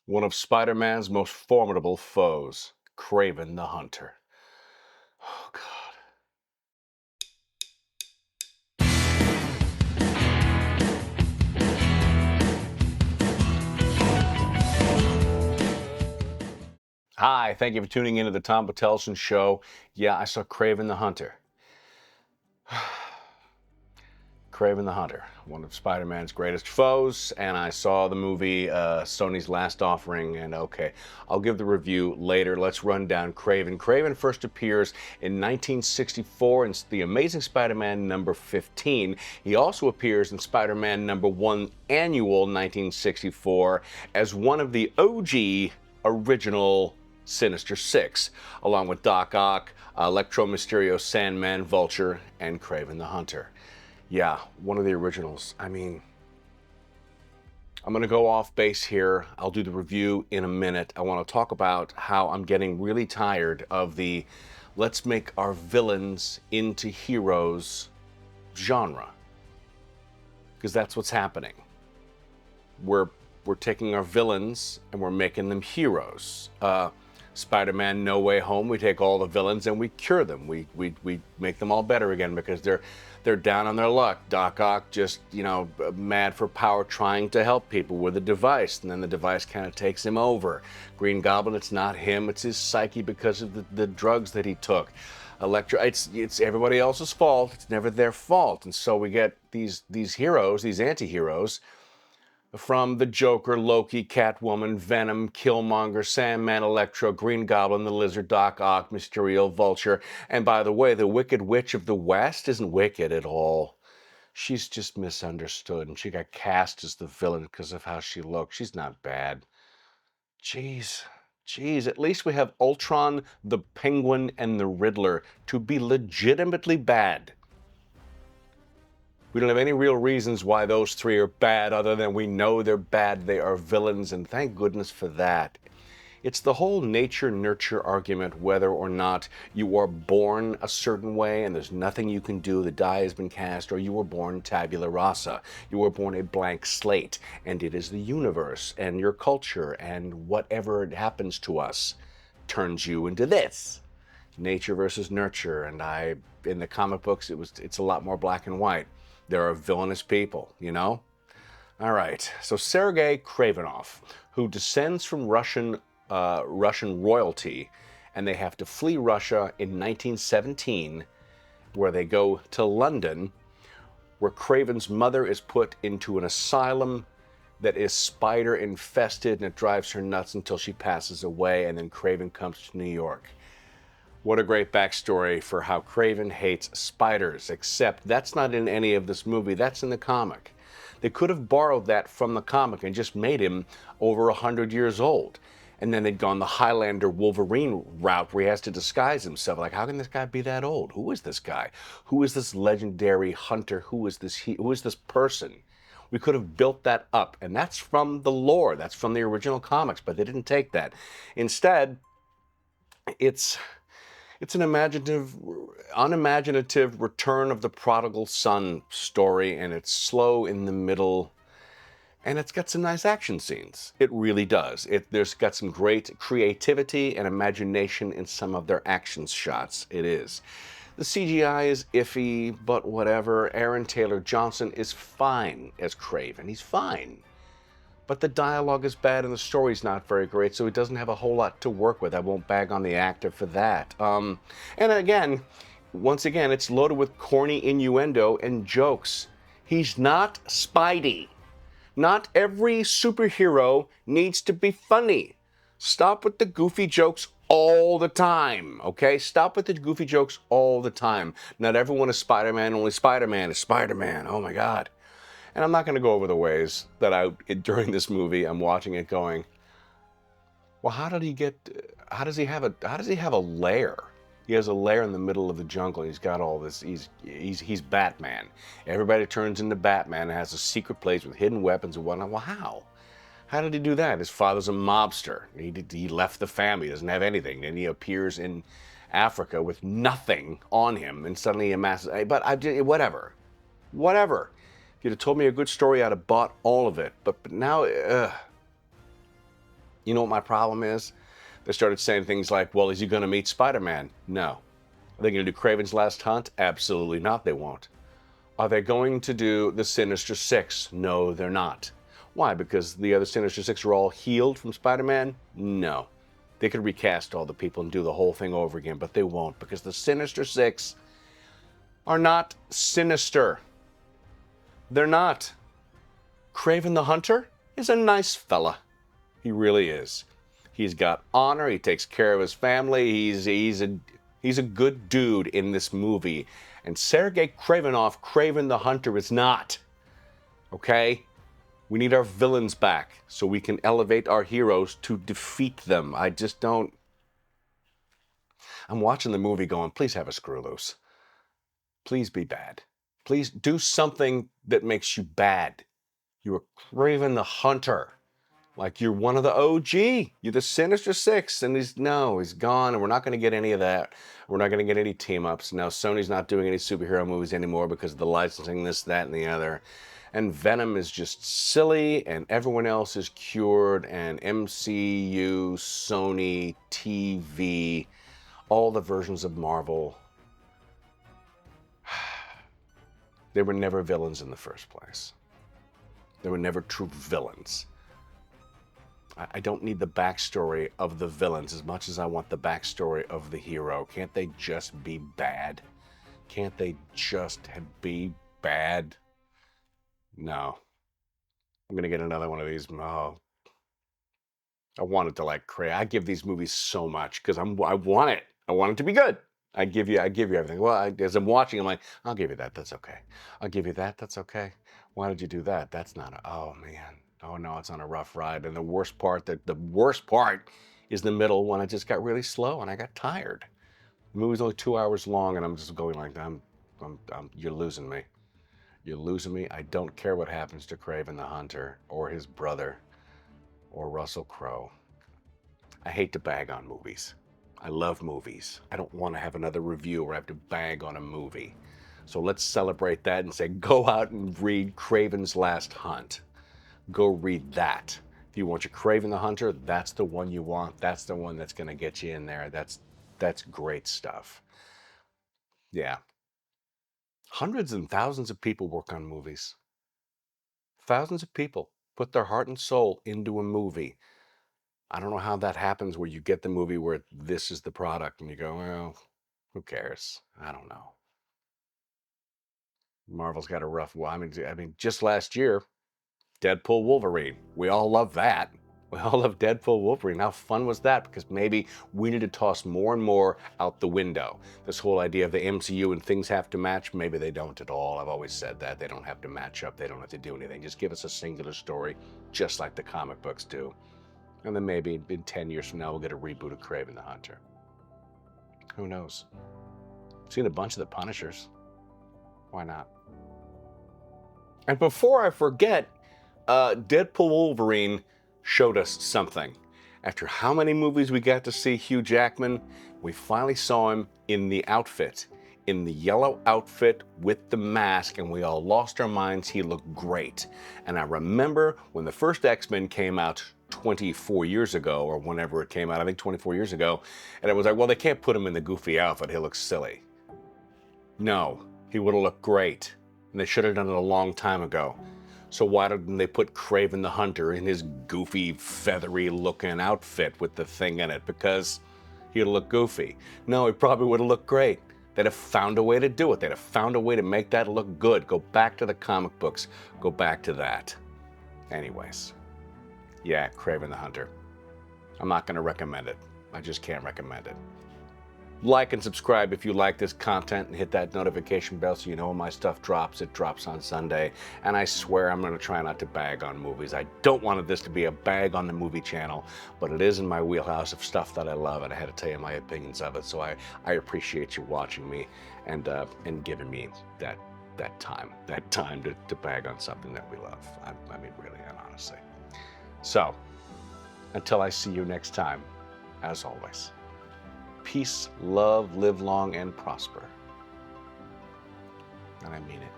One of Spider-Man's most formidable foes, Kraven the Hunter. Oh, God. Hi, thank you for tuning into the Tom Patelson Show. Yeah, I saw Kraven the Hunter. Kraven the Hunter, one of Spider-Man's greatest foes, and I saw the movie Sony's Last Offering, and okay, I'll give the review later. Let's run down Kraven. Kraven first appears in 1964 in The Amazing Spider-Man number 15. He also appears in Spider-Man number 1 Annual 1964 as one of the OG original Sinister Six, along with Doc Ock, Electro, Mysterio, Sandman, Vulture, and Kraven the Hunter. Yeah, one of the originals. I mean, I'm going to go off base here. I'll do the review in a minute. I want to talk about how I'm getting really tired of the let's make our villains into heroes genre. Because that's what's happening. We're taking our villains and we're making them heroes. Spider-Man No Way Home, we take all the villains and we cure them. We make them all better again because they're down on their luck. Doc Ock just, mad for power trying to help people with a device, and then the device kind of takes him over. Green Goblin, it's not him, it's his psyche because of the drugs that he took. Electro, it's everybody else's fault. It's never their fault. And so we get these heroes, these anti-heroes, from the Joker, Loki, Catwoman, Venom, Killmonger, Sandman, Electro, Green Goblin, the Lizard, Doc Ock, Mysterio, Vulture. And by the way, the Wicked Witch of the West isn't wicked at all. She's just misunderstood, and she got cast as the villain because of how she looked. She's not bad. Jeez. At least we have Ultron, the Penguin, and the Riddler to be legitimately bad. We don't have any real reasons why those three are bad other than we know they're bad. They are villains, and thank goodness for that. It's the whole nature-nurture argument, whether or not you are born a certain way and there's nothing you can do, the die has been cast, or you were born tabula rasa. You were born a blank slate, and it is the universe and your culture and whatever happens to us turns you into this. Nature versus nurture, and in the comic books, it's a lot more black and white. There are villainous people, All right, so Sergei Kravenov, who descends from Russian royalty, and they have to flee Russia in 1917, where they go to London, where Kraven's mother is put into an asylum that is spider infested, and it drives her nuts until she passes away, and then Kraven comes to New York. What a great backstory for how Kraven hates spiders, except that's not in any of this movie, that's in the comic. They could have borrowed that from the comic and just made him over 100 years old. And then they'd gone the Highlander Wolverine route where he has to disguise himself. Like, how can this guy be that old? Who is this guy? Who is this legendary hunter? Who is this person? We could have built that up, and that's from the lore. That's from the original comics, but they didn't take that. Instead, it's an unimaginative return of the prodigal son story, and it's slow in the middle, and it's got some nice action scenes. It really does. There's got some great creativity and imagination in some of their action shots. It is. The CGI is iffy, but whatever. Aaron Taylor Johnson is fine as Kraven. He's fine. But the dialogue is bad and the story's not very great, so he doesn't have a whole lot to work with. I won't bag on the actor for that. And again, once again, it's loaded with corny innuendo and jokes. He's not Spidey. Not every superhero needs to be funny. Stop with the goofy jokes all the time, okay? Stop with the goofy jokes all the time. Not everyone is Spider-Man, only Spider-Man is Spider-Man. Oh my God. And I'm not going to go over the ways that during this movie, I'm watching it going, well, how does he have a lair? He has a lair in the middle of the jungle. He's got all this, he's Batman. Everybody turns into Batman and has a secret place with hidden weapons and whatnot. Well, how? How did he do that? His father's a mobster. He left the family, doesn't have anything. And he appears in Africa with nothing on him, and suddenly he amasses, whatever. If you'd have told me a good story, I'd have bought all of it. But now, You know what my problem is? They started saying things like, well, is he going to meet Spider-Man? No. Are they going to do Kraven's Last Hunt? Absolutely not, they won't. Are they going to do the Sinister Six? No, they're not. Why? Because the other Sinister Six are all healed from Spider-Man? No. They could recast all the people and do the whole thing over again, but they won't, because the Sinister Six are not sinister. They're not. Kraven the Hunter is a nice fella. He really is. He's got honor. He takes care of his family. He's a good dude in this movie. And Sergei Kravinoff, Kraven the Hunter, is not. Okay? We need our villains back so we can elevate our heroes to defeat them. I just don't. I'm watching the movie going, please have a screw loose. Please be bad. Please do something that makes you bad. You're Kraven the Hunter. Like you're one of the OG. You're the Sinister Six. And he's gone. And we're not going to get any of that. We're not going to get any team ups. Now, Sony's not doing any superhero movies anymore because of the licensing, this, that, and the other. And Venom is just silly. And everyone else is cured. And MCU, Sony, TV, all the versions of Marvel. They were never villains in the first place. They were never true villains. I don't need the backstory of the villains as much as I want the backstory of the hero. Can't they just be bad? Can't they just be bad? No. I'm going to get another one of these. Oh, I want it to like crazy. I give these movies so much because I want it. I want it to be good. I give you everything. Well, as I'm watching, I'm like, I'll give you that. That's okay. I'll give you that. That's okay. Why did you do that? That's not oh man. Oh no, it's on a rough ride. And the worst part is the middle when it just got really slow and I got tired. The movie's only 2 hours long and I'm just going like, you're losing me. You're losing me. I don't care what happens to Kraven the Hunter or his brother or Russell Crowe. I hate to bag on movies. I love movies. I don't want to have another review where I have to bag on a movie. So let's celebrate that and say, go out and read Kraven's Last Hunt. Go read that. If you want your Kraven the Hunter, that's the one you want. That's the one that's going to get you in there. That's great stuff. Yeah. Hundreds and thousands of people work on movies. Thousands of people put their heart and soul into a movie. I don't know how that happens where you get the movie where this is the product and you go, well, who cares? I don't know. Marvel's got a rough, well, I mean, just last year, Deadpool Wolverine. We all love that. We all love Deadpool Wolverine. How fun was that? Because maybe we need to toss more and more out the window. This whole idea of the MCU and things have to match, maybe they don't at all. I've always said that. They don't have to match up. They don't have to do anything. Just give us a singular story, just like the comic books do. And then maybe in 10 years from now, we'll get a reboot of Kraven the Hunter. Who knows? I've seen a bunch of the Punishers. Why not? And before I forget, Deadpool Wolverine showed us something. After how many movies we got to see Hugh Jackman, we finally saw him in the outfit. In the yellow outfit with the mask, and we all lost our minds. He looked great. And I remember when the first X-Men came out 24 years ago, or whenever it came out, I think 24 years ago, and it was like, well, they can't put him in the goofy outfit. He looks silly. No, he would have looked great. And they should have done it a long time ago. So why didn't they put Kraven the Hunter in his goofy, feathery looking outfit with the thing in it? Because he'd look goofy. No, he probably would have looked great. They'd have found a way to do it. They'd have found a way to make that look good. Go back to the comic books. Go back to that. Anyways. Yeah, Kraven the Hunter. I'm not going to recommend it. I just can't recommend it. Like and subscribe if you like this content and hit that notification bell so you know when my stuff drops. It drops on Sunday. And I swear I'm going to try not to bag on movies. I don't want this to be a bag on the movie channel, but it is in my wheelhouse of stuff that I love, and I had to tell you my opinions of it. So I appreciate you watching me and giving me that time to bag on something that we love. I mean, really and honestly. So, until I see you next time, as always, peace, love, live long, and prosper. And I mean it.